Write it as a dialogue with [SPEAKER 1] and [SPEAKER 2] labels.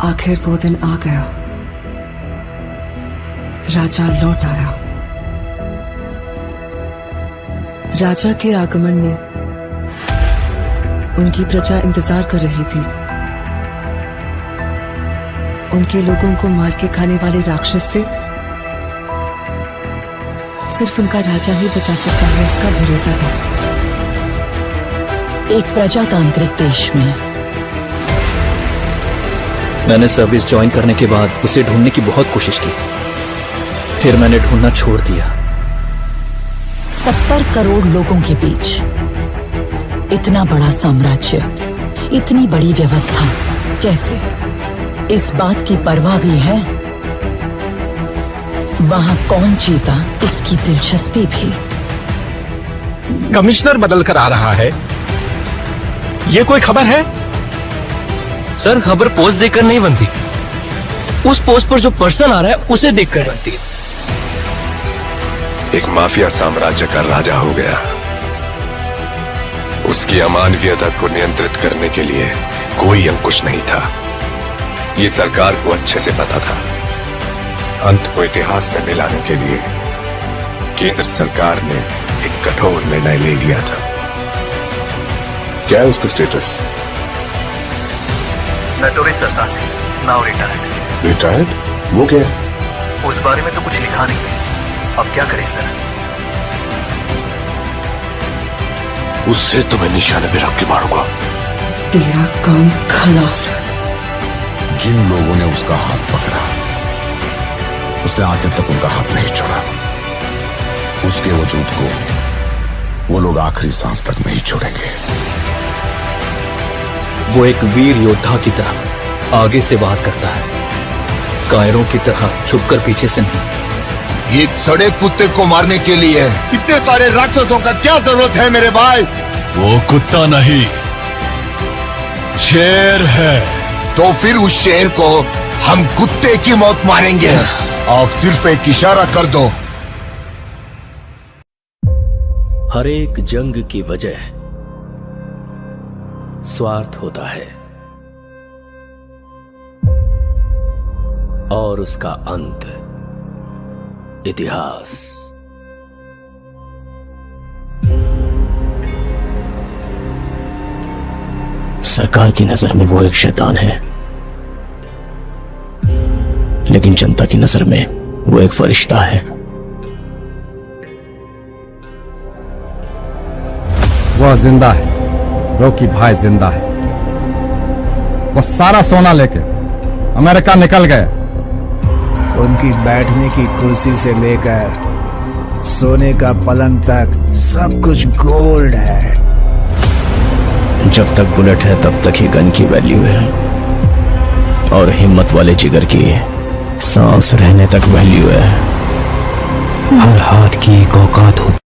[SPEAKER 1] आखिर वो दिन आ गया। राजा लौट आया। राजा के आगमन में उनकी प्रजा इंतजार कर रही थी। उनके लोगों को मार के खाने वाले राक्षस से सिर्फ उनका राजा ही बचा सकता है, इसका भरोसा था।
[SPEAKER 2] एक प्रजातांत्रिक देश में
[SPEAKER 3] मैंने सर्विस ज्वाइन करने के बाद उसे ढूंढने की बहुत कोशिश की, फिर मैंने ढूंढना छोड़ दिया।
[SPEAKER 2] 70 करोड़ लोगों के बीच इतना बड़ा साम्राज्य, इतनी बड़ी व्यवस्था, कैसे? इस बात की परवाह भी है वहां कौन जीता, इसकी दिलचस्पी भी।
[SPEAKER 4] कमिश्नर बदल कर आ रहा है, ये कोई खबर है?
[SPEAKER 5] सर, खबर पोस्ट देखकर नहीं बनती, उस पोस्ट पर जो पर्सन आ रहा है उसे देखकर बनती है।
[SPEAKER 6] एक माफिया साम्राज्य का राजा हो गया। उसकी अमानवीयता को नियंत्रित करने के लिए कोई अंकुश नहीं था। ये सरकार को अच्छे से पता था। अंत को इतिहास में मिलाने के लिए केंद्र सरकार ने एक कठोर निर्णय ले लिया था। क्या है उसका status?
[SPEAKER 7] Notorious assassin, now retired.
[SPEAKER 6] Retired? वो क्या है?
[SPEAKER 7] उस बारे में तो कुछ लिखा नहीं है। अब क्या करें सर?
[SPEAKER 6] उससे तो मैं निशाने पे रख के मारूंगा।
[SPEAKER 1] तेरा काम खलास।
[SPEAKER 6] जिन लोगों ने उसका हाथ पकड़ा, उसने आखिर तक उनका हाथ नहीं छोड़ा। उसके वजूद को वो लोग आखिरी सांस तक नहीं छोड़ेंगे।
[SPEAKER 3] वो एक वीर योद्धा की तरह आगे से वार करता है, कायरों की तरह छुपकर पीछे से नहीं।
[SPEAKER 6] एक सड़े कुत्ते को मारने के लिए इतने सारे राक्षसों का क्या जरूरत है मेरे भाई?
[SPEAKER 4] वो कुत्ता नहीं, शेर है।
[SPEAKER 6] तो फिर उस शेर को हम कुत्ते की मौत मारेंगे। आप सिर्फ एक इशारा कर दो।
[SPEAKER 3] हर एक जंग की वजह स्वार्थ होता है और उसका अंत इतिहास। सरकार की नजर में वो एक शैतान है, लेकिन जनता की नजर में वो एक फरिश्ता है।
[SPEAKER 8] वह जिंदा है, रॉकी भाई जिंदा है। वो सारा सोना लेके अमेरिका निकल गए।
[SPEAKER 9] उनकी बैठने की कुर्सी से लेकर सोने का पलंग तक सब कुछ गोल्ड है।
[SPEAKER 3] जब तक बुलेट है तब तक ही गन की वैल्यू है, और हिम्मत वाले जिगर की सांस रहने तक वैल्यू है। हर हाथ की एक औकात होती